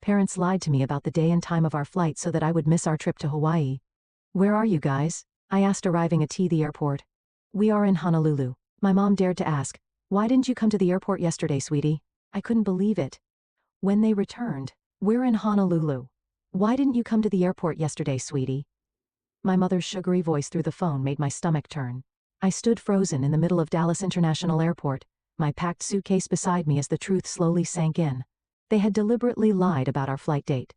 Parents lied to me about the day and time of our flight so that I would miss our trip to Hawaii. Where are you guys? I asked, arriving at the airport. We are in Honolulu. My mom dared to ask, why didn't you come to the airport yesterday, sweetie? I couldn't believe it. When they returned, we're in Honolulu. Why didn't you come to the airport yesterday, sweetie? My mother's sugary voice through the phone made my stomach turn. I stood frozen in the middle of Dallas International Airport, my packed suitcase beside me as the truth slowly sank in. They had deliberately lied about our flight date.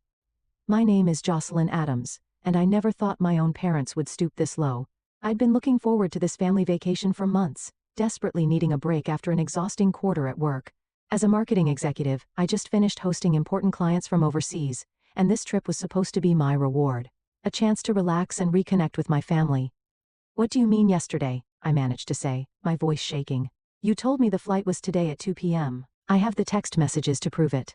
My name is Jocelyn Adams, and I never thought my own parents would stoop this low. I'd been looking forward to this family vacation for months, desperately needing a break after an exhausting quarter at work. As a marketing executive, I just finished hosting important clients from overseas, and this trip was supposed to be my reward. A chance to relax and reconnect with my family. What do you mean yesterday? I managed to say, my voice shaking. You told me the flight was today at 2 p.m. I have the text messages to prove it.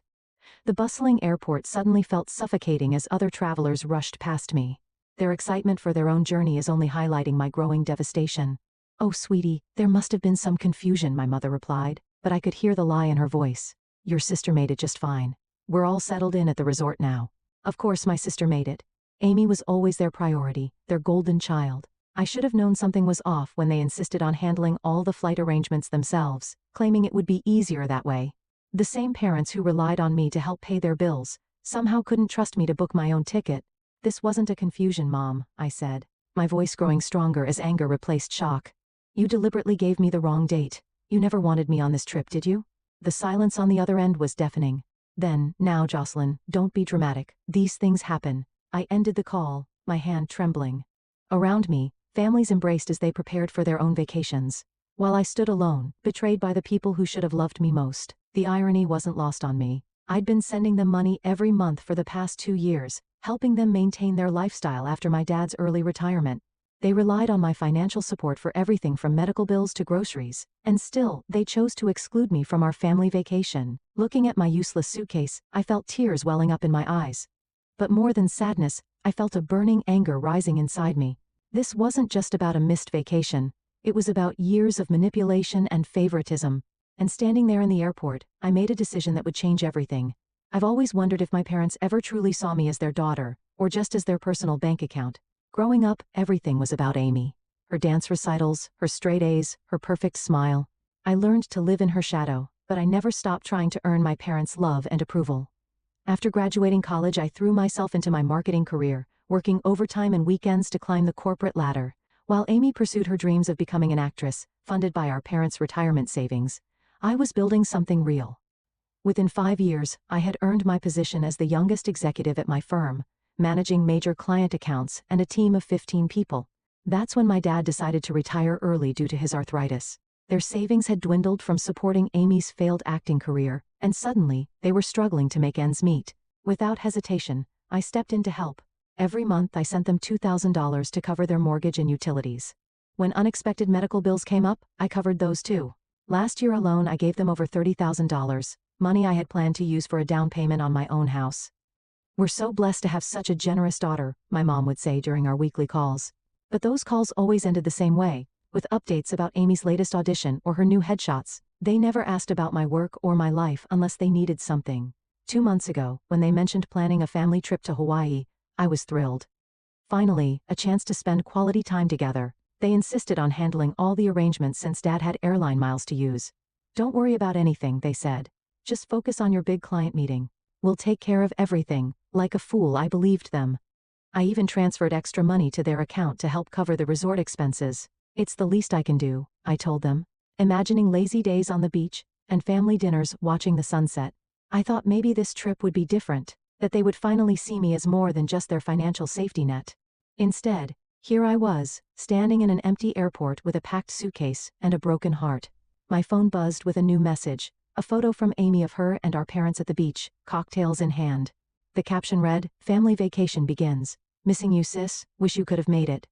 The bustling airport suddenly felt suffocating as other travelers rushed past me. Their excitement for their own journey is only highlighting my growing devastation. Oh, sweetie, there must have been some confusion, my mother replied, but I could hear the lie in her voice. Your sister made it just fine. We're all settled in at the resort now. Of course my sister made it. Amy was always their priority, their golden child. I should have known something was off when they insisted on handling all the flight arrangements themselves, claiming it would be easier that way. The same parents who relied on me to help pay their bills somehow couldn't trust me to book my own ticket. This wasn't a confusion, Mom, I said, my voice growing stronger as anger replaced shock. You deliberately gave me the wrong date. You never wanted me on this trip, did you? The silence on the other end was deafening. Then, now, Jocelyn, don't be dramatic. These things happen. I ended the call, my hand trembling. Around me, families embraced as they prepared for their own vacations. While I stood alone, betrayed by the people who should have loved me most, the irony wasn't lost on me. I'd been sending them money every month for the past 2 years, helping them maintain their lifestyle after my dad's early retirement. They relied on my financial support for everything from medical bills to groceries, and still, they chose to exclude me from our family vacation. Looking at my useless suitcase, I felt tears welling up in my eyes. But more than sadness, I felt a burning anger rising inside me. This wasn't just about a missed vacation. It was about years of manipulation and favoritism. And standing there in the airport, I made a decision that would change everything. I've always wondered if my parents ever truly saw me as their daughter, or just as their personal bank account. Growing up, everything was about Amy. Her dance recitals, her straight A's, her perfect smile. I learned to live in her shadow, but I never stopped trying to earn my parents' love and approval. After graduating college, I threw myself into my marketing career, working overtime and weekends to climb the corporate ladder, while Amy pursued her dreams of becoming an actress, funded by our parents' retirement savings. I was building something real. Within 5 years, I had earned my position as the youngest executive at my firm, managing major client accounts and a team of 15 people. That's when my dad decided to retire early due to his arthritis. Their savings had dwindled from supporting Amy's failed acting career, and suddenly, they were struggling to make ends meet. Without hesitation, I stepped in to help. Every month I sent them $2,000 to cover their mortgage and utilities. When unexpected medical bills came up, I covered those too. Last year alone I gave them over $30,000, money I had planned to use for a down payment on my own house. We're so blessed to have such a generous daughter, my mom would say during our weekly calls. But those calls always ended the same way, with updates about Amy's latest audition or her new headshots. They never asked about my work or my life unless they needed something. 2 months ago, when they mentioned planning a family trip to Hawaii, I was thrilled. Finally, a chance to spend quality time together. They insisted on handling all the arrangements since Dad had airline miles to use. Don't worry about anything, they said. Just focus on your big client meeting. We'll take care of everything. Like a fool, I believed them. I even transferred extra money to their account to help cover the resort expenses. It's the least I can do, I told them, imagining lazy days on the beach and family dinners watching the sunset. I thought maybe this trip would be different, that they would finally see me as more than just their financial safety net. Instead, here I was, standing in an empty airport with a packed suitcase and a broken heart. My phone buzzed with a new message, a photo from Amy of her and our parents at the beach, cocktails in hand. The caption read, "Family vacation begins. Missing you, sis, wish you could have made it."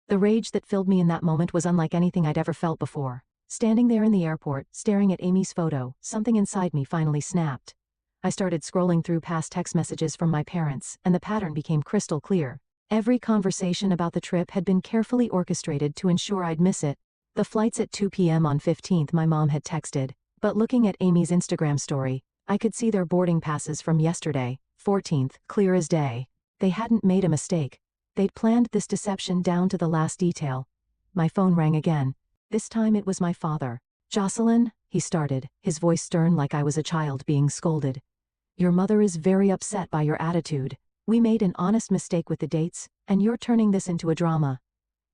The rage that filled me in that moment was unlike anything I'd ever felt before. Standing there in the airport, staring at Amy's photo, something inside me finally snapped. I started scrolling through past text messages from my parents, and the pattern became crystal clear. Every conversation about the trip had been carefully orchestrated to ensure I'd miss it. The flight's at 2 p.m. on 15th, my mom had texted, but looking at Amy's Instagram story, I could see their boarding passes from yesterday, 14th, clear as day. They hadn't made a mistake. They'd planned this deception down to the last detail. My phone rang again. This time it was my father. "Jocelyn," he started, his voice stern like I was a child being scolded. "Your mother is very upset by your attitude. We made an honest mistake with the dates, and you're turning this into a drama.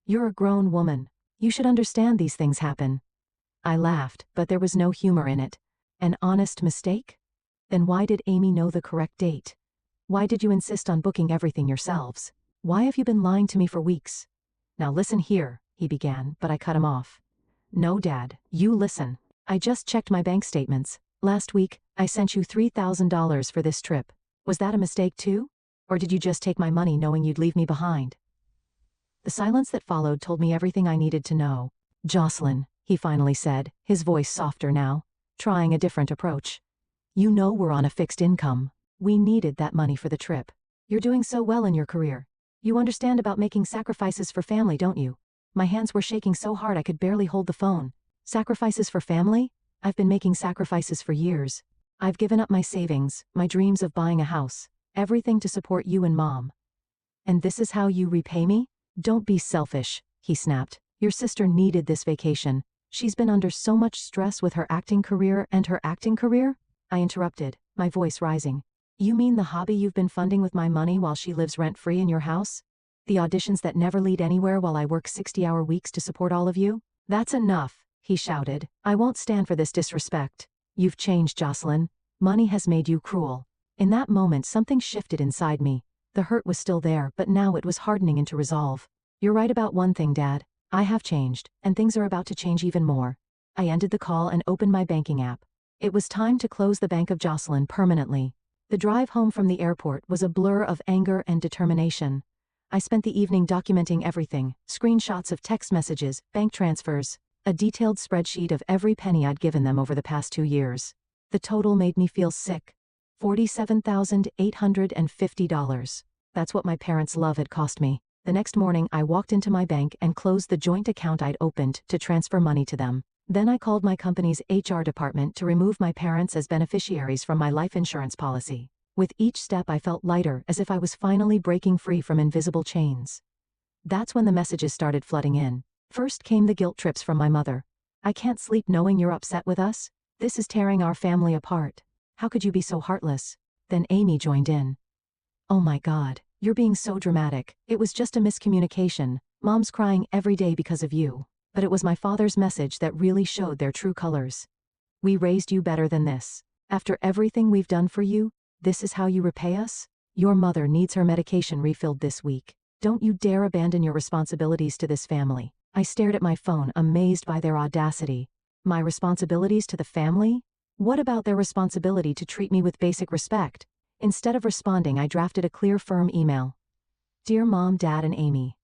You're a grown woman. You should understand these things happen." I laughed, but there was no humor in it. An honest mistake? Then why did Amy know the correct date? Why did you insist on booking everything yourselves? Why have you been lying to me for weeks? "Now listen here," he began, but I cut him off. "No, Dad, you listen. I just checked my bank statements. Last week, I sent you $3,000 for this trip. Was that a mistake too? Or did you just take my money knowing you'd leave me behind?" The silence that followed told me everything I needed to know. "Jocelyn," he finally said, his voice softer now, trying a different approach. "You know we're on a fixed income. We needed that money for the trip. You're doing so well in your career. You understand about making sacrifices for family, don't you?" My hands were shaking so hard I could barely hold the phone. "Sacrifices for family? I've been making sacrifices for years. I've given up my savings, my dreams of buying a house, everything to support you and Mom. And this is how you repay me? Don't be selfish," he snapped. "Your sister needed this vacation. She's been under so much stress with her acting career and her acting career?" I interrupted, my voice rising. "You mean the hobby you've been funding with my money while she lives rent-free in your house? The auditions that never lead anywhere while I work 60-hour weeks to support all of you? That's enough," he shouted. "I won't stand for this disrespect. You've changed, Jocelyn. Money has made you cruel." In that moment something shifted inside me. The hurt was still there, but now it was hardening into resolve. "You're right about one thing, Dad. I have changed, and things are about to change even more." I ended the call and opened my banking app. It was time to close the Bank of Jocelyn permanently. The drive home from the airport was a blur of anger and determination. I spent the evening documenting everything, screenshots of text messages, bank transfers, a detailed spreadsheet of every penny I'd given them over the past 2 years. The total made me feel sick. $47,850. That's what my parents' love had cost me. The next morning I walked into my bank and closed the joint account I'd opened to transfer money to them. Then I called my company's HR department to remove my parents as beneficiaries from my life insurance policy. With each step I felt lighter, as if I was finally breaking free from invisible chains. That's when the messages started flooding in. First came the guilt trips from my mother. "I can't sleep knowing you're upset with us. This is tearing our family apart. How could you be so heartless?" Then Amy joined in. "Oh my God, you're being so dramatic. It was just a miscommunication. Mom's crying every day because of you." But it was my father's message that really showed their true colors. "We raised you better than this. After everything we've done for you, this is how you repay us? Your mother needs her medication refilled this week. Don't you dare abandon your responsibilities to this family." I stared at my phone, amazed by their audacity. My responsibilities to the family? What about their responsibility to treat me with basic respect? Instead of responding, I drafted a clear, firm email. "Dear Mom, Dad, and Amy.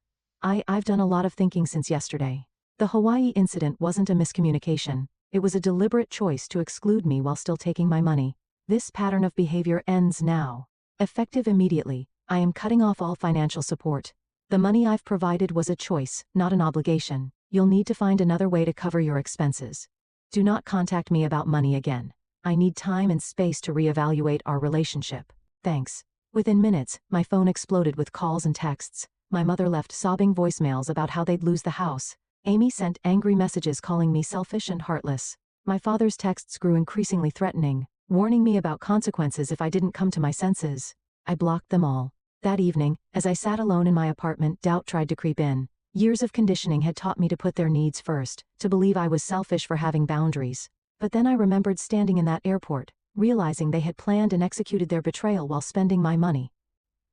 I've done a lot of thinking since yesterday. The Hawaii incident wasn't a miscommunication. It was a deliberate choice to exclude me while still taking my money. This pattern of behavior ends now. Effective immediately, I am cutting off all financial support. The money I've provided was a choice, not an obligation. You'll need to find another way to cover your expenses. Do not contact me about money again. I need time and space to reevaluate our relationship. Thanks." Within minutes, my phone exploded with calls and texts. My mother left sobbing voicemails about how they'd lose the house. Amy sent angry messages calling me selfish and heartless. My father's texts grew increasingly threatening, warning me about consequences if I didn't come to my senses. I blocked them all. That evening, as I sat alone in my apartment, doubt tried to creep in. Years of conditioning had taught me to put their needs first, to believe I was selfish for having boundaries. But then I remembered standing in that airport, realizing they had planned and executed their betrayal while spending my money.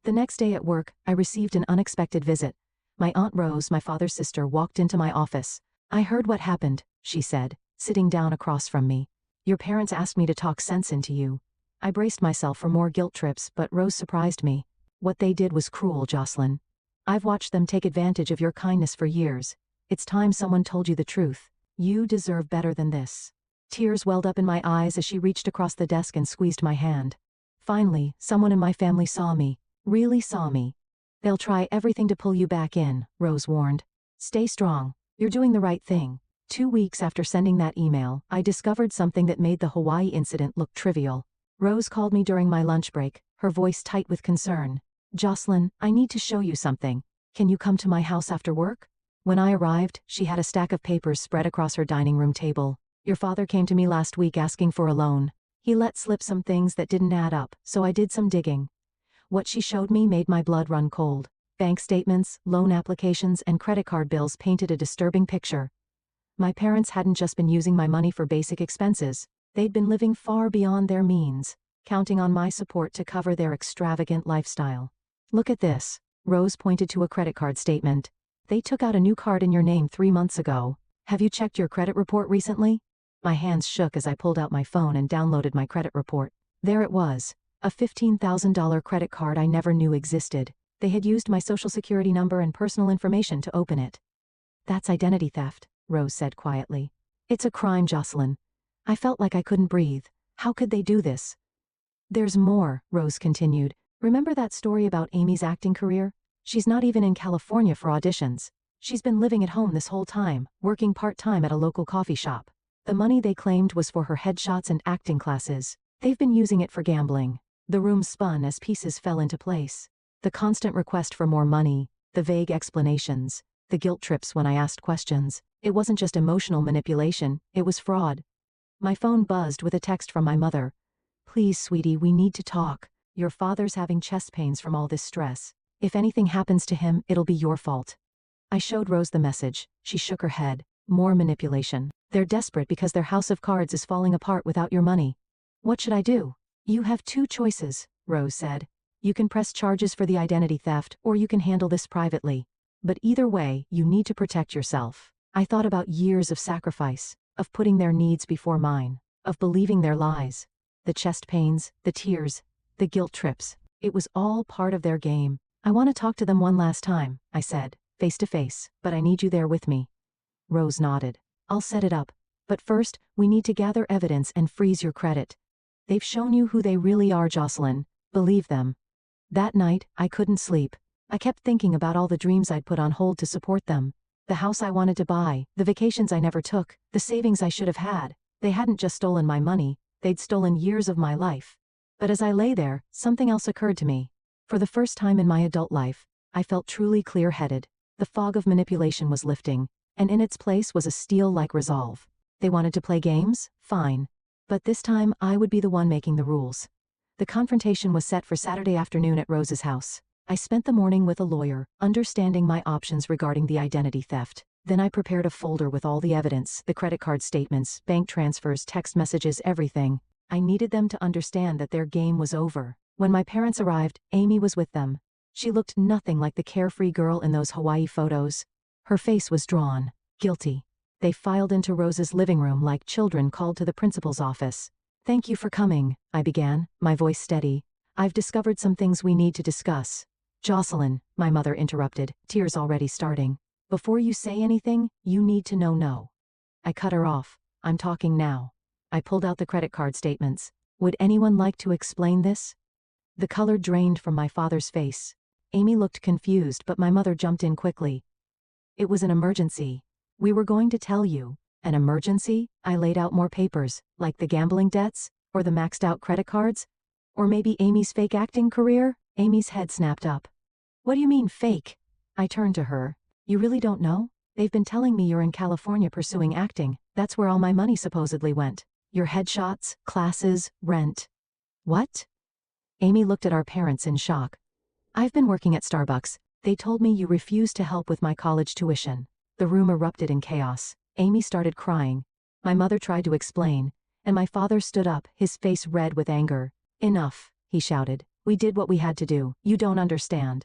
The next day at work, I received an unexpected visit. My Aunt Rose, my father's sister, walked into my office. "I heard what happened," she said, sitting down across from me. "Your parents asked me to talk sense into you." I braced myself for more guilt trips, but Rose surprised me. "What they did was cruel, Jocelyn. I've watched them take advantage of your kindness for years. It's time someone told you the truth. You deserve better than this." Tears welled up in my eyes as she reached across the desk and squeezed my hand. "Finally, someone in my family saw me. Really saw me." "They'll try everything to pull you back in," Rose warned. "Stay strong. You're doing the right thing." 2 weeks after sending that email, I discovered something that made the Hawaii incident look trivial. Rose called me during my lunch break, her voice tight with concern. "Jocelyn, I need to show you something. Can you come to my house after work?" When I arrived, she had a stack of papers spread across her dining room table. "Your father came to me last week asking for a loan. He let slip some things that didn't add up, so I did some digging." What she showed me made my blood run cold. Bank statements, loan applications, and credit card bills painted a disturbing picture. My parents hadn't just been using my money for basic expenses. They'd been living far beyond their means, counting on my support to cover their extravagant lifestyle. "Look at this." Rose pointed to a credit card statement. "They took out a new card in your name 3 months ago. Have you checked your credit report recently?" My hands shook as I pulled out my phone and downloaded my credit report. There it was, a $15,000 credit card I never knew existed. They had used my social security number and personal information to open it. "That's identity theft," Rose said quietly. "It's a crime, Jocelyn." I felt like I couldn't breathe. How could they do this? "There's more," Rose continued. "Remember that story about Amy's acting career? She's not even in California for auditions. She's been living at home this whole time, working part-time at a local coffee shop. The money they claimed was for her headshots and acting classes. They've been using it for gambling." The room spun as pieces fell into place. The constant request for more money, the vague explanations, the guilt trips when I asked questions. It wasn't just emotional manipulation, it was fraud. My phone buzzed with a text from my mother. "Please, sweetie, we need to talk. Your father's having chest pains from all this stress. If anything happens to him, it'll be your fault." I showed Rose the message. She shook her head. "More manipulation. They're desperate because their house of cards is falling apart without your money." "What should I do?" "You have 2 choices," Rose said. "You can press charges for the identity theft, or you can handle this privately. But either way, you need to protect yourself." I thought about years of sacrifice, of putting their needs before mine, of believing their lies. The chest pains, the tears, the guilt trips. It was all part of their game. "I want to talk to them one last time," I said, face to face, "but I need you there with me." Rose nodded. "I'll set it up. But first, we need to gather evidence and freeze your credit. They've shown you who they really are, Jocelyn. Believe them." That night, I couldn't sleep. I kept thinking about all the dreams I'd put on hold to support them. The house I wanted to buy, the vacations I never took, the savings I should have had. They hadn't just stolen my money, they'd stolen years of my life. But as I lay there, something else occurred to me. For the first time in my adult life, I felt truly clear-headed. The fog of manipulation was lifting, and in its place was a steel-like resolve. They wanted to play games? Fine. But this time, I would be the one making the rules. The confrontation was set for Saturday afternoon at Rose's house. I spent the morning with a lawyer, understanding my options regarding the identity theft. Then I prepared a folder with all the evidence, the credit card statements, bank transfers, text messages, everything. I needed them to understand that their game was over. When my parents arrived, Amy was with them. She looked nothing like the carefree girl in those Hawaii photos. Her face was drawn, guilty. They filed into Rose's living room like children called to the principal's office. "Thank you for coming," I began, my voice steady. "I've discovered some things we need to discuss." "Jocelyn," my mother interrupted, tears already starting. "Before you say anything, you need to know no." I cut her off. "I'm talking now." I pulled out the credit card statements. "Would anyone like to explain this?" The color drained from my father's face. Amy looked confused, but my mother jumped in quickly. "It was an emergency. We were going to tell you." "An emergency?" I laid out more papers, like the gambling debts, or the maxed out credit cards, or maybe Amy's fake acting career. Amy's head snapped up. "What do you mean fake?" I turned to her. "You really don't know? They've been telling me you're in California pursuing acting. That's where all my money supposedly went. Your headshots, classes, rent." "What?" Amy looked at our parents in shock. "I've been working at Starbucks. They told me you refused to help with my college tuition." The room erupted in chaos. Amy started crying. My mother tried to explain, and my father stood up, his face red with anger. "Enough," he shouted. "We did what we had to do. You don't understand."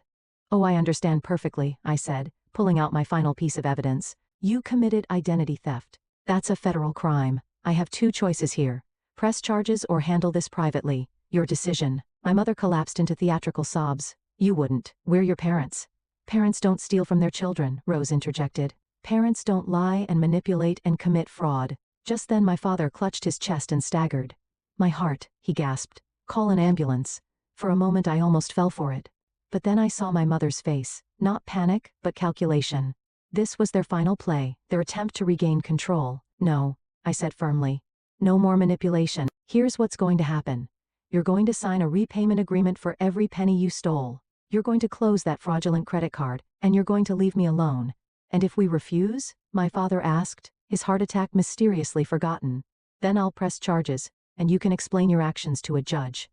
"Oh, I understand perfectly," I said, pulling out my final piece of evidence. "You committed identity theft. That's a federal crime. I have 2 choices here. Press charges or handle this privately. Your decision." My mother collapsed into theatrical sobs. "You wouldn't. We're your parents." "Parents don't steal from their children," Rose interjected. "Parents don't lie and manipulate and commit fraud." Just then my father clutched his chest and staggered. "My heart," he gasped. "Call an ambulance." For a moment I almost fell for it. But then I saw my mother's face. Not panic, but calculation. This was their final play, their attempt to regain control. "No," I said firmly. "No more manipulation. Here's what's going to happen. You're going to sign a repayment agreement for every penny you stole. You're going to close that fraudulent credit card, and you're going to leave me alone. And if we refuse? My father asked, his heart attack mysteriously forgotten. Then I'll press charges, and you can explain your actions to a judge.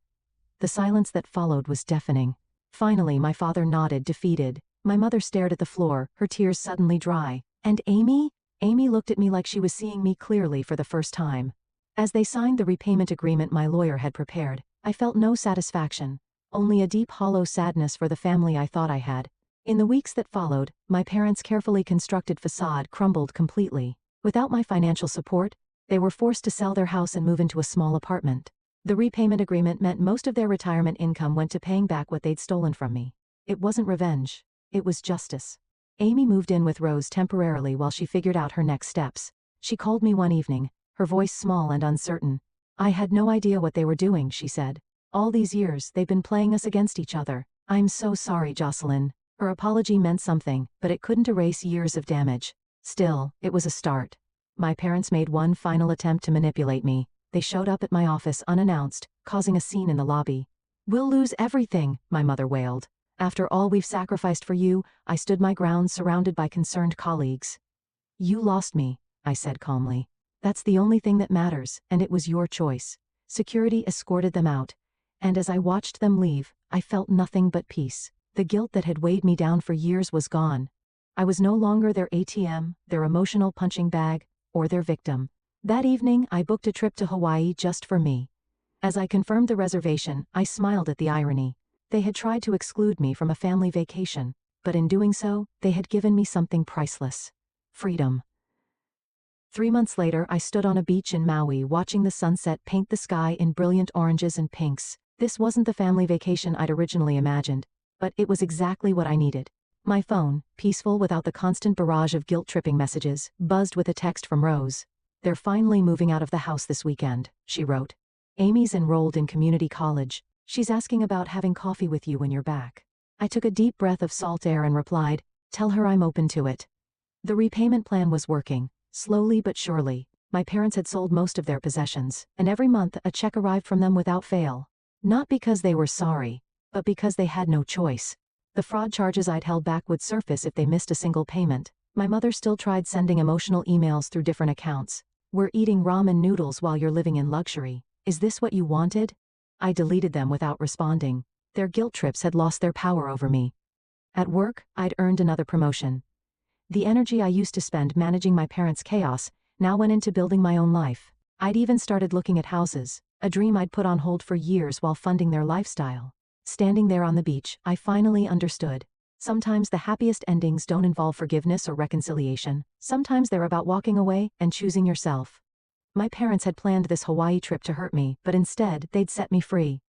The silence that followed was deafening. Finally, my father nodded, defeated. My mother stared at the floor, her tears suddenly dry. And Amy? Amy looked at me like she was seeing me clearly for the first time. As they signed the repayment agreement my lawyer had prepared, I felt no satisfaction, only a deep hollow sadness for the family I thought I had. In the weeks that followed, my parents' carefully constructed facade crumbled completely. Without my financial support, they were forced to sell their house and move into a small apartment. The repayment agreement meant most of their retirement income went to paying back what they'd stolen from me. It wasn't revenge. It was justice. Amy moved in with Rose temporarily while she figured out her next steps. She called me one evening, her voice small and uncertain. I had no idea what they were doing, she said. All these years, they've been playing us against each other. I'm so sorry, Jocelyn. Her apology meant something, but it couldn't erase years of damage. Still, it was a start. My parents made one final attempt to manipulate me. They showed up at my office unannounced, causing a scene in the lobby. We'll lose everything, my mother wailed. After all we've sacrificed for you, I stood my ground surrounded by concerned colleagues. You lost me, I said calmly. That's the only thing that matters, and it was your choice. Security escorted them out, and as I watched them leave, I felt nothing but peace. The guilt that had weighed me down for years was gone. I was no longer their ATM, their emotional punching bag, or their victim. That evening, I booked a trip to Hawaii just for me. As I confirmed the reservation, I smiled at the irony. They had tried to exclude me from a family vacation, but in doing so, they had given me something priceless. Freedom. 3 months later, I stood on a beach in Maui watching the sunset paint the sky in brilliant oranges and pinks. This wasn't the family vacation I'd originally imagined, but it was exactly what I needed. My phone, peaceful without the constant barrage of guilt-tripping messages, buzzed with a text from Rose. They're finally moving out of the house this weekend, she wrote. Amy's enrolled in community college. She's asking about having coffee with you when you're back. I took a deep breath of salt air and replied, tell her I'm open to it. The repayment plan was working. Slowly but surely, my parents had sold most of their possessions, and every month a check arrived from them without fail. Not because they were sorry, but because they had no choice. The fraud charges I'd held back would surface if they missed a single payment. My mother still tried sending emotional emails through different accounts. We're eating ramen noodles while you're living in luxury. Is this what you wanted? I deleted them without responding. Their guilt trips had lost their power over me. At work, I'd earned another promotion. The energy I used to spend managing my parents' chaos now went into building my own life. I'd even started looking at houses, a dream I'd put on hold for years while funding their lifestyle. Standing there on the beach, I finally understood. Sometimes the happiest endings don't involve forgiveness or reconciliation. Sometimes they're about walking away and choosing yourself. My parents had planned this Hawaii trip to hurt me, but instead, they'd set me free.